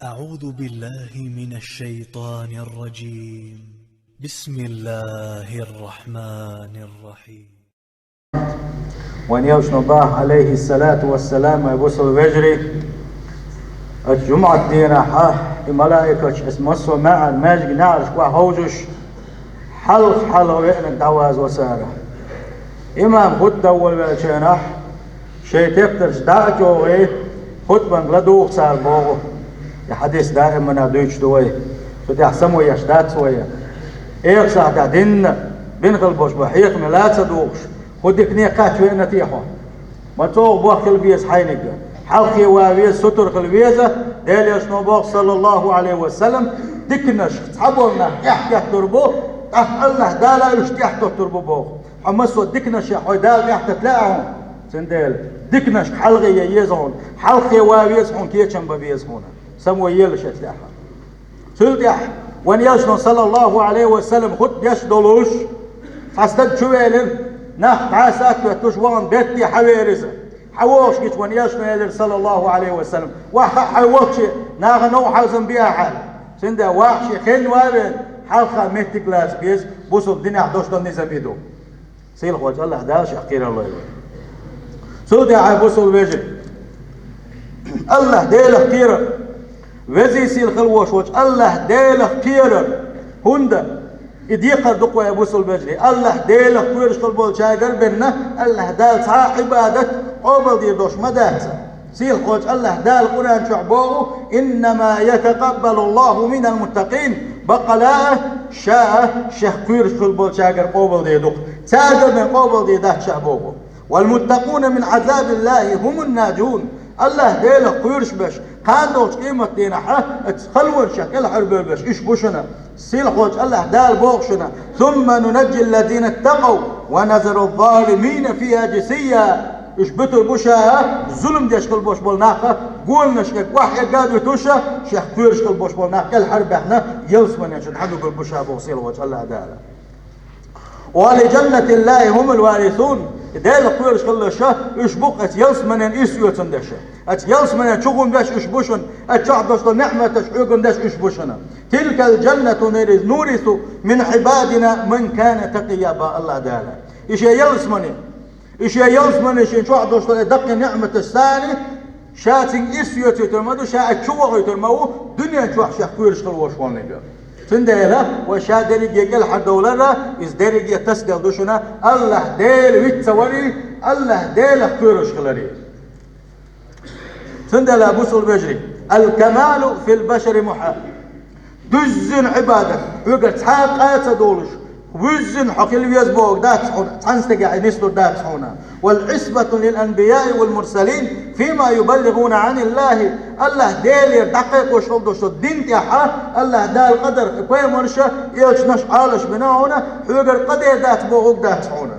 أعوذ بالله من الشيطان الرجيم. بسم الله الرحمن الرحيم. وان يوشن الله عليه الصلاة والسلام يبص الوجري الجمعة دينا حاه الملائكة اسمه مع الماجق نعرش وحوجش حلق وإن دواز وسارة إمام خد دول بالشينح شيء تقدر داعجو خطبا لدوق سال بوغو الحديث دائما دويش دوي فدي أحسمو يشدات سوية إيه ساعة دين بنغل بوش بحيق لا تصدوقش خدك نيقات وين نتيحو ما توق بوخ البيز حينك حلقي وابيز ستر خلبيزة ديل يشنو بوخ صلى الله عليه وسلم دكنش تحبولنا يحكي تربو الله دالا يشتيح تربو بوخ حمسو دكنش يحوي دال يحكي تلاقهم سنديل دكنش حلقي ييزهون حلقي وابيزهون كيشن ببيزهون سمو يلش تلاقها سلتح وان يشنو صلى الله عليه وسلم خد يشدلوش فاستد شويلن نحت عاسات وتشوان بيتي حويرزة حووش كيش وان يشنو صلى الله عليه وسلم وحا حووش ناغ نوحا زنبيها حال سندا واحشي خين وابن حلقة مهتك لاس بيز بوصل الدنيا حدوش دون نزم إيدو سيل خوش الله دالش أخير الله يقول سودي عاي بوصل ويجي الله ديل اختير وزي سيل خلوش وش الله ديل اختير هندا يديق دقوا يا بوصل بجري الله ديل اختير شقلبول شاقر بنا الله دال صاحب عبادة قبل دي دوش مدات سيل خوش الله دال قرآن شعبوه إنما يتقبل الله من المتقين بقلاء شاء شخير شقلبول شاقر قبل دي دوق ساقر من قبل دي ده شعبوه والمتقون من عذاب الله هم الناجون الله ديله قيرش بش قاندوش قيمة دينا حا اتخلون شكل حرب بش ايش بوشنا سيل خوش الله دال بوغشنا ثم ننجي الذين اتقوا ونذر الظالمين فيها جسيا ايش بتو بوشا ظلم ديش كل بوش بولناخا قولنا شكك واحد قادو توشا شيخ قيرش كل بوش بولناخا الحرب احنا يلسمن يشد حدو كل بوشا بوصيل وجه الله داله ولجنة الله هم الوارثون دال قيرش كل شا يشبق اتيلسمن اسيو تندشا اتيلسمن تشغون داش اشبوشن اتشعدش نعمة تشعوغن داش اشبوشنا تلك الجنة نورث من عبادنا من كان تقيا با الله دالا ايش يلسمن ايش شعدش دق نعمة الثاني شاتين اسيو تترمدو شا اتشوغ يترمو دنيا شوح شا قيرش كل وشوان نجا تنديلا وشا دريج يقل حد دولارا إز دريج يتسقل دوشنا الله ديل ويتسوري الله ديل قيرش خلري تنديلا بوصل بجري الكمال في البشر محال دزن عبادة وقت حاقات دولش وزن حقيل ويزبوك داتحون تنستقع نسلو داتحونا والعصبة للأنبياء والمرسلين فيما يبلغون عن الله الله ديل دقيق وشلدوش الدين تيحا الله دال قدر كوي مرشا يلش نشعالش بناونا حقر قدر داتبوك داتحونا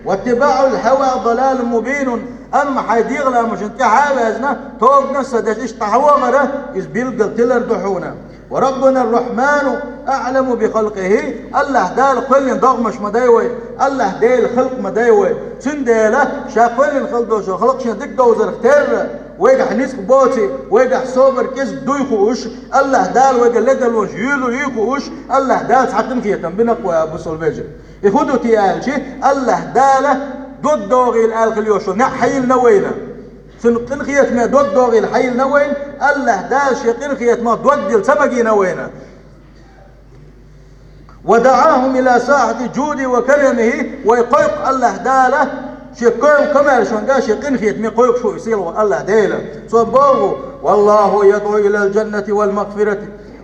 واتباع الهوى ضلال مبين أما حيديغلا مش انتحا بازنا توب نسا داش اشتحوا غره إذ بيلقل تلر دحونا وربنا الرحمن أعلم بخلقه الله دال كل ضغمش مدايوي الله ديل خلق مدايوي سنديله شا كل خلقوش خلقش ديك دوزر اختير ويقع نسق بوتي ويقع صوبر كيس دويخوش الله دال ويقع لدل وش يلو يخوش الله دال حقن كيتن بنقوى أبو سلفيجر يخدو تيالشي الله دال دود دوغي الالخليوشو نحيل نوينا سنقن خيات ما دود دوغي الحيل نوين الله دال شيقن خيات ما دود ديل سبقي نوينا ودعاهم إلى ساعة جودي وكرمه ويقيق الله داله شيقين كمال شونقا شيقن خيات ما يقيق شو يصير الله داله صبوه والله يدعو إلى الجنة والمغفرة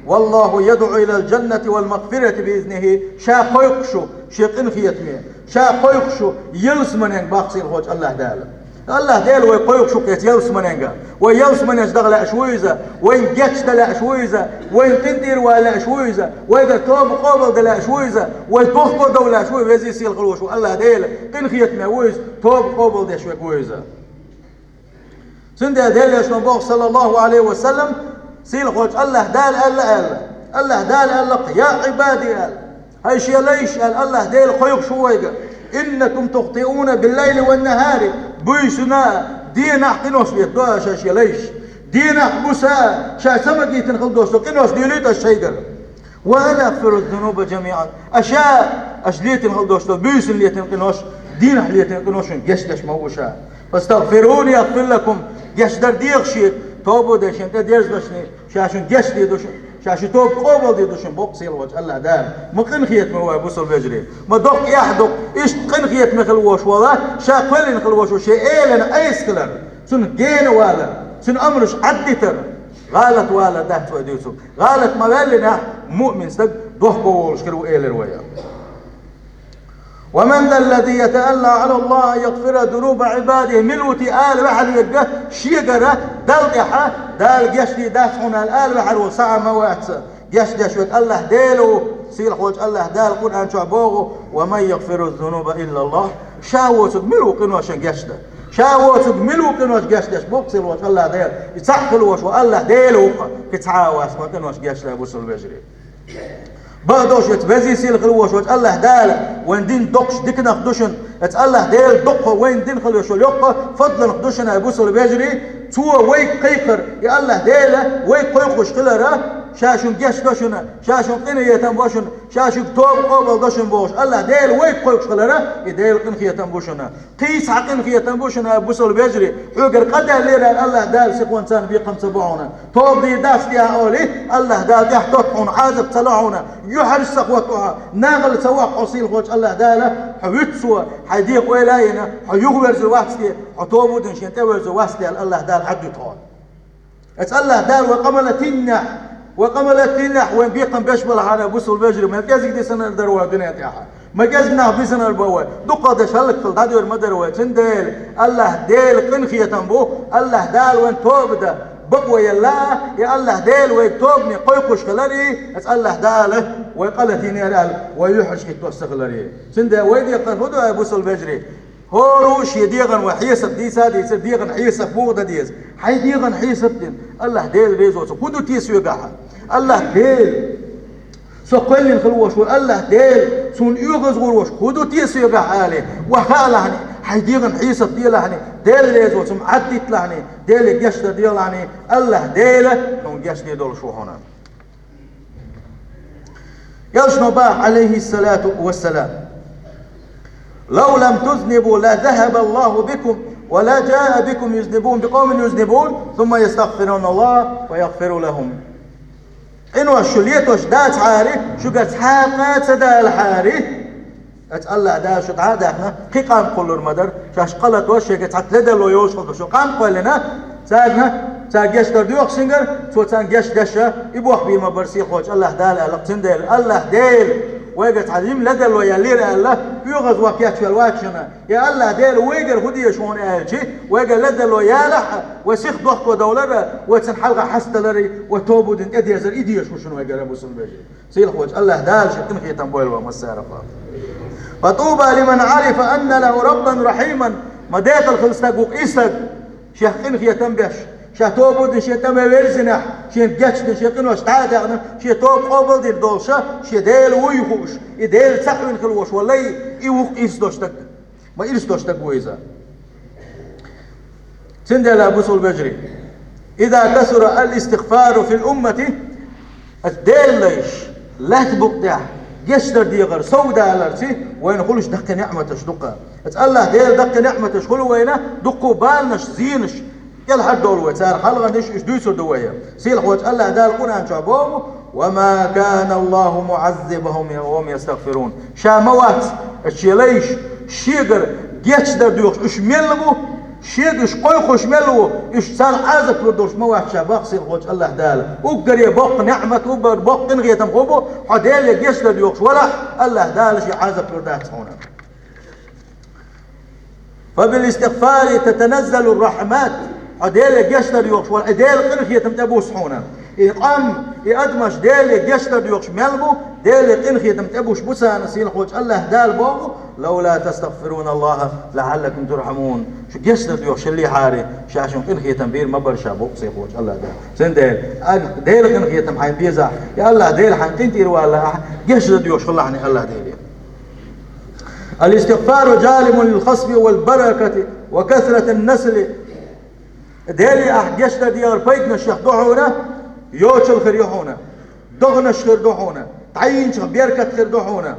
والله يدعو إلى الجنة والمغفرة بإذنه شا قيق شو شيقن خيات ما شا قيق شو يلسمن باقصي الخوش الله داله الله ديل ويقيق شو كيت يلسمننجا ويلسمن يشتغل أشويزة وين جتش دلا أشويزة وين تندير ولا أشويزة وإذا توب قابل دلا أشويزة والتوخ دولا أشوي وزي سيل خلوش الله ديل تنخيت ماويز توب قابل ده شوي كويزة سند ديل يشنو صلى الله عليه وسلم سيل خوش الله دال الله دال يا عبادي هاي شيء ليش الله ديل خيق شويقة إنكم تخطئون بالليل والنهار بيسنا دين أحقنوش بيتوها شاشي ليش دينك بوسا شا سمكي تنخل دوستو قنوش ديليت الشيقر وأنا أغفر الذنوب جميعا أشاء أشليت نخل دوستو بيس اللي تنقنوش دينك اللي تنقنوش جشدش موشا فاستغفروني أغفر لكم جشدر ديغ شيء توبو دشن تديرز بشني شاشن جشدي دوشن شاشي توب قوبل دي دوشن بوقسي الوجه الله دار ما قنخيت مو بوصل بجري ما دوق يحدق ايش قنخيت مثل وش والله شا قلن خل وش شيء ايلن ايس كلر سن جين ولا سن امرش عدتر غالت ولا دهت وديوسو غالت ما بالنا مؤمن صدق دوق بولش كلو ايلر ويا ومن ذا الذي يتألى على الله يغفر ذنوب عباده ملوتي آل بحر يقه شيقرة دلقحة دال جشدي داسعنا الآل بحر وصع مواتس جشد شوت الله ديلو سيل خوج الله دال قرآن شعبوه ومن يغفر الذنوب إلا الله شاوتك ملو قنوش جشده شاوتك ملو قنوش جشدش بوكسل وش الله ديل يتسحل وش والله ديلو كتعاواس ما قنوش جشده بوصل بجري بعدوش يتبزي سيل خلوش وش الله دال وين دين دقش دكنا خدوشن الله دال دقه وين دين خلوش اليقه فضلا خدوشن ابوسل بيجري تو ويك قيقر يا الله دال ويك قيقش خلره شاشون جش دوشن شاشون قنيتن بوشن شاشون توب قبل دوشن بوش الله دال ويك قيقش خلره يدال قنخيتن بوشن قيس قنخيتن بوشن ابوسل بيجري حجر قدر ليره الله دال سقون سان بيقم سبعون توب دي داس يا اولي الله دال يحتطون عازب طلعونا يحرس سقوتها ناغل سواق حصيل خوش الله داله حيتسوا حيديق ولاينا حيغبر زواتي حتوبو دنشين تبر زواتي الله دال عدو طول الله دال وقملت تنح وين بيقم بيشبل على بوصل بجري ما كازك دي سنه دروا دنيا تاعها ما كازنا في سنه البوا دقه ده شلك في الدادور ما دروا تندل الله دال قنخيه تنبو الله دال وين توب ده بقوى يا الله دال ويتوبني قيقش خلري الله داله ويقلتيني رال ويحرش يتوسخ خلري سنده ويدي قنفدو ابوصل بجري هوروش يديغن وحيسب دي سادي يصير ديغن حيسب بوغدا ديز حي ديغن حيسب دين الله ديل ريزو كودو تيسو يقعها الله ديل سو قلن خلوش الله ديل سون يغز غروش كودو تيسو يقعها عليه وخالهني حيديغن حيسب ديلهني ديل ريزو سم عدت لهني ديل جشد ديلهني الله ديله نون جشد دول شو هنا يشنو باح عليه الصلاة والسلام لو لم تذنبوا لا ذهب الله بكم ولا جاء بكم يذنبون بقوم يذنبون ثم يستغفرون الله ويغفر لهم إنه الشليتوش دات حاري شو قد حاقات سدا الحاري الله دا شو تعاد احنا كي قام قول المدر شاش قلت وش قد حتلدى لو يوش خذ شو قام قال لنا ساقنا ساقيش ترديوخ سنجر سو سانجيش دشة يبوح بيما برسي خوش الله دال ألقتن ديل الله ديل ويقت عليم لدل ويالير الله يغز وكيات في الواكشنا يا الله ديل ويقر هدي شون آلشي ويقر لدل ويالح وسيخ ضغط ودولر وتنحلق حستلري وتوبو دين ادي يزر ايدي شوشن ويقر ابو سنبجي سيل خوش الله دال شكن في تنبويل ومسارفة فطوبى لمن عرف أن له ربا رحيما مديت الخلصتك إيسك شيخ إنخي تنبش شيخ توبود شيخ تنبه ويرزنح شيخ جشد شيخ إنوش تعادغنا شيخ توب قبل دير دولشا شيخ ديل ويخوش ديل سحوين خلوش والله إيوخ إيس دوشتك ما إيس دوشتك ويزا سندل أبو سول بجري إذا كسر الاستغفار في الأمة الديل ليش لا تبقى جشدر ديغر سودا لرسي وين خلوش دق نعمتش دقه الله ديل دق نعمتش خلو وينه دقوا بالنش زينش يلا حد دول وتار حلقه نش ايش دويسو دويه سيل خوت الله دال قران شعبوه وما كان الله معذبهم وهم يستغفرون شاموات الشيليش شيغر جشدر ديغ ايش ملبو شيدش قوي خوش ملو ايش صار عازك لدوش ما واحد شابق سير خوش الله دال وقري بق نعمة وبر بق نغيه تمخوبو حديل يجيش لديوكش ولا الله دال شي عازك لدات هنا فبالاستغفار تتنزل الرحمات حديل يجيش لديوكش ولا ديل قنخيه تمتبوس هنا يقام يقدمش ديل يجيش لديوكش ملبو ديل قنخيه تمتبوش بوسا نسيل خوش الله دال بوغو لولا تستغفرون الله لعلكم ترحمون شو جسد يوش اللي حاري شاشون قنخيه تنبير ما برشا بوقسي خوش الله ده سن ديل قنخيه تم حين بيزا يا الله ديل حين قنتير والله جسد يوش خلعني الله ديل الاستغفار جالب للخصب والبركه وكثره النسل ديلي أحجشت ديار بيتنا الشيخ دحونا يوشل خير يحونا دغنا خير دحونا تعين شيخ بيركت خير دحونا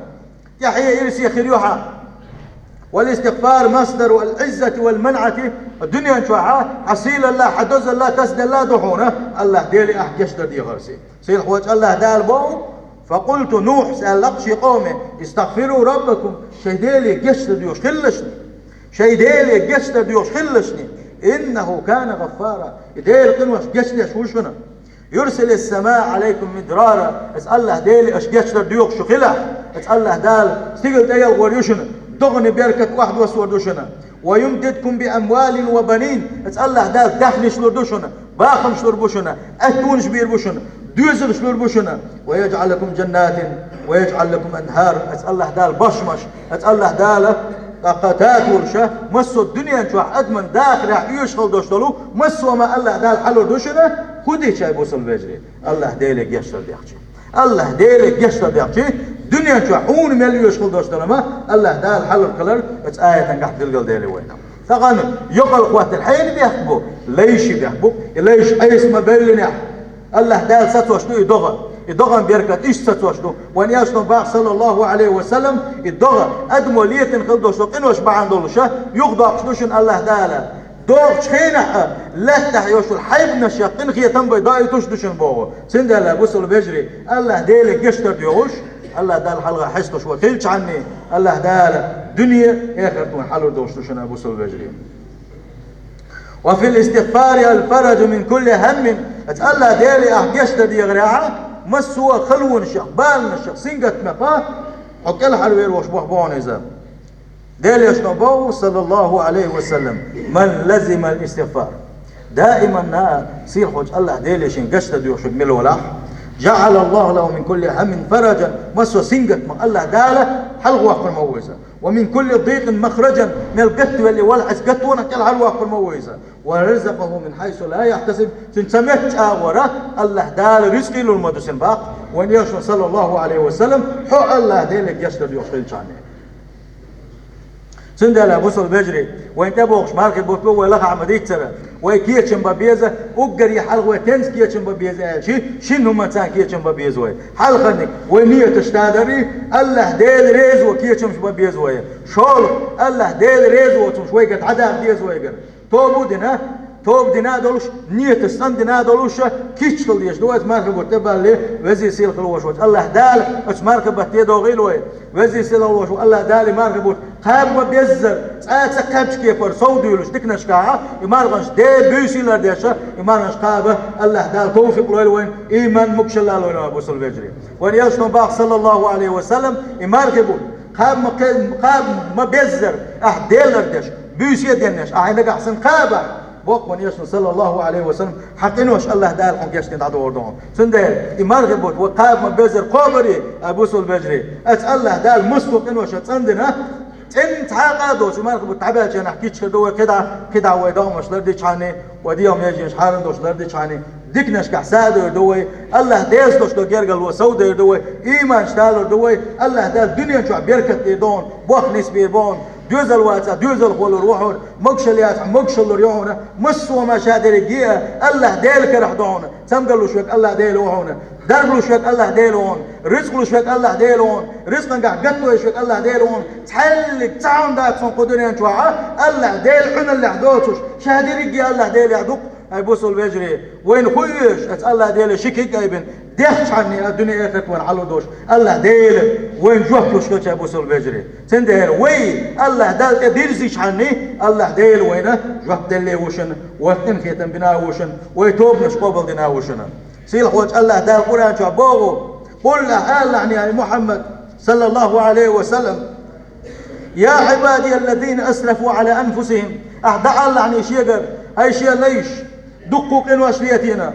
يحيى إرسي خير يوحى والاستغفار مصدر والعزة والمنعة الدنيا انشوحة حصيل الله حدوز الله تسد الله دحونا الله ديلي أحجشت دي غرسي سيل خوات الله دال بو فقلت نوح سألقشي قومي استغفروا ربكم شي ديلي قشت ديوش خلشني شي ديلي قشت ديوش خلشني إنه كان غفارا ديلي قنوش قشت وشنا يرسل السماء عليكم مدرارا اسأل الله ديلي اش قشت ديوش شخلح اسأل الله دال استيقل ديال غوريوشنا دغني بيركة واحد وسوردوشنا ويمددكم بأموال وبنين اسأل الله دال دخل شلوردوشنا باخم شلوربوشنا أتون شبيربوشنا دوزل شلوربوشنا ويجعل لكم جنات ويجعل لكم أنهار اسأل الله دال بشمش اسأل الله دال قاتات ورشة مسو الدنيا نشوح أدمن داخل راح يشغل دوشتلو مسو ما الله دال حلو دوشنا خدي شاي بوصل بجري الله ديلك يشتر ديخشي الله ديلك يشتر ديخشي دنيا نشوح حون مليو يشغل دوشتلو ما الله دال حلو القلر اتس آية نقح تلقل ديلي وينام فقال يقل قوات الحين بيحبو ليش بيحبو ليش ايس ما بيلنح الله دال ستوشتو يدغن بيركت إيش ستوشتو وان ياشتو باق صلى الله عليه وسلم يدغن أدمو ليتن خلدوشتو قنوش بعن دولشة يغضى قشتوشن الله دالا دوغ شخينة لا تحيوشو الحيب نشا قنخية تنبي داي تشتوشن بوغو سندالا بوصل بجري الله ديلي قشتر ديوش الله دال حلقة حشتوش وكيلش عني الله دالا دنيا اخرتون حلو دوشتوشن بوصل بجري وفي الاستغفار الفرج من كل هم اتألا ديلي أحجشت دي غريعة مسوا خلون شيخ بالنا شيخ سنقت مقاه حق الحلوير وشبه بونيزا ديلي يشنبوه صلى الله عليه وسلم من لزم الاستغفار دائما سير حج الله ديلي شنقشت دي وشق ملولاح جعل الله له من كل هم فرجا مسوا سنقت ما الله داله حلق وقت الموزة ومن كل ضيق مخرجا من القت واللي والعس قتونا كل حلوة الموزة ورزقه من حيث لا يحتسب تنسمت ورا الله دال رزقي للمدسن باق وان يشن صلى الله عليه وسلم حق الله ديلك يشتر يوصل شانه سندلا بوصل بجري وين تبوغش مارك بوتبو ولا عمديت ترى وكيتشن بابيزه وقري حلقه تنس كيتشن بابيزه شنو ما تان كيتشن بابيزه حلقني وينيه تشتادري الله ديل ريز وكيتشن بابيزه شول الله ديل ريز وتم شويه قد عدا بيزه توب دينا دولش نية السن دينا دولش كيش كل ديش دوت مارك بوتبا لي وزي سيل خلوش الله دال اش مارك بتي دوغيل وي وزي سيل خلوش الله دال مارك بوت خاب بيزر سكابش كيفر سوديولش دكنش كا يمارغش دي بيسيلر ديشا يمارغش قابه الله دال توفيق لويل وين ايمان مكشل لوين ابو سلفجري وان يشنو باق صلى الله عليه وسلم يمارك بوت خاب ما بيزر ديلر ديش بيسي دينش عينك احسن قابه بوق من يشن صلى الله عليه وسلم حقنوش الله دال حق يشتين دعو وردهم سندال إمار غبوت وقاب ما بيزر قابري أبو سول بجري أت الله دال مسوق إنوش تندنا انت عقادوش إمار غبوت تعبالش أنا حكيتش كدوه كده ويدهم مش لردي شاني وديهم يجي مش حارن دوش لردي شاني ديكنش كحساده يدوي الله ديز دوش دو جرجل وسوده يدوي إيمان شتالو يدوي الله دال دنيا شو بيركت يدون بوخ نسبي بون دوز الواتساب دوز الخول الروحون مقشليات مقشل ريونا مسوا ما شادر جيه الله ديلك رح دون سمقلو شوك الله ديلوهون دربلو شوك الله ديلون رزقلو شوك الله ديلون رزقن قاعد قتلو شوك الله ديلون تحلك تعاون دات صن قدرين شوعه الله ديل حن اللي حدوتش شادر جيه الله ديل يعدوك هاي بوصل بيجري وين خويش الله ديل شكي قايبن ديخش عني الدنيا اخت وين علو دوش الله ديل وين جوحتو شكوش هاي بوصل بيجري سندهر وين الله دال ديرزيش عني الله ديل وينه جوحت دلي وشن واتن خيتن بنا وشن ويتوب نشقوبل دنا وشن سيل خوش الله دال قرآن شو عبوغو قل الله عني يا محمد صلى الله عليه وسلم يا عبادي الذين أسرفوا على أنفسهم أحدع الله عني شيقر هاي شيء ليش دقوق إنو أشليتنا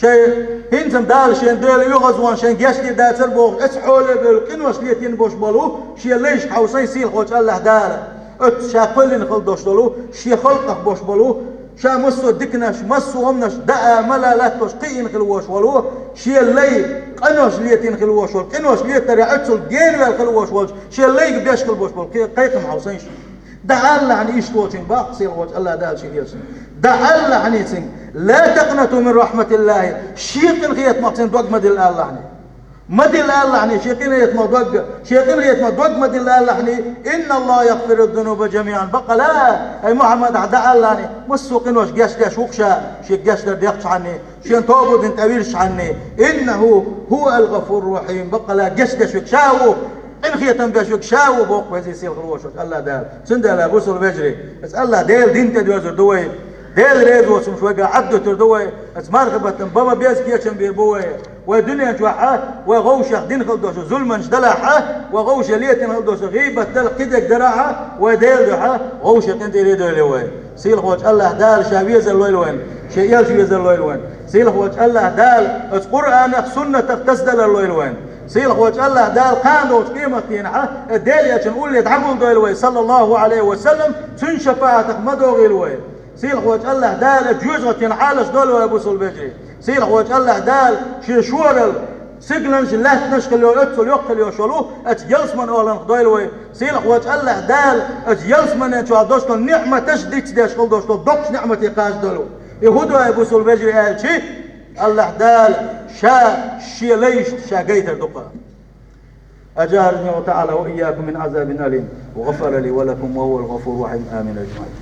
شيء هنتم دال شيء ديل يغزوان شيء جاشتي داتر بوغ اسحول بالقنو أشليتين بوش بالو شيء ليش حوصي سيل خوش الله دال شاقلين خل دوشتلو شيء خلقه بوش بالو شا مسو دكنش مسو أمنش دعا ملا لا تشقين خلوش ولو شيء اللي قنوش ليتين خلوش ول قنوش ليت رعتل جين والخلوش ول شيء اللي بيشكل بوش بول قيقم حوصينش دعا الله عن إيش توتين باق سير وجه الله دال شيء يلسن دع الله حنيسين لا تقنطوا من رحمة الله شيقين خيات مقصين دوق مدل الله حني مدل الله حني شيقين خيات مدوق شيقين خيات مدوق مدل الله حني إن الله يغفر الذنوب جميعا بقى لا أي محمد دع الله حني مسوقين وش جاش وقشا شيق جاش ديقش عني شين توبود انت أويرش عني إنه هو الغفور الرحيم بقى لا جاش وقشاو إن خيتم بيشوك شاو بوق وزي سيل خروشك الله دال سندلا بوصل بجري بس الله ديل دين تدوزر دوي ديل ريزو سم شوي عبدو تردوي بس مرغبة بابا بيس كيشن بيربوي ودنيا شوحات وغوشة دين خلدوش ظلما دلعها وغوشة ليتن خلدوش غيبة تل كدك دراعة وديل دحا غوشة انت ريدو لوي سيل خوش الله دال شابيز اللويلوين شيال شابيز اللويلوين سيل خوش الله دال القرآن سنة تغتسدل اللويلوين سيل خوش الله دال قاندوش قيمة ينحى الدال يا نقول لي تعقل دويلوي صلى الله عليه وسلم سن شفاعتك مدوغي الوي سيل خوش الله دال جوزغة ينحالش دول ابو سلبجري سيل خوش الله دال شورل سيجلنش لا تنشكل يو اتسل يقل يو شلو اتجلس من اولن دويلوي سيل خوش الله دال اتجلس من انتو دوشتو نعمة تشديد داش قل دوشتو دوكش نعمة يقاش دولو يهودو ابو سلبجري قال شي الله دال شا ليش شا قيتر دقا أجارني وتعالى وإياكم من عذاب أليم وغفر لي ولكم وهو الغفور الرحيم آمين أجمعين.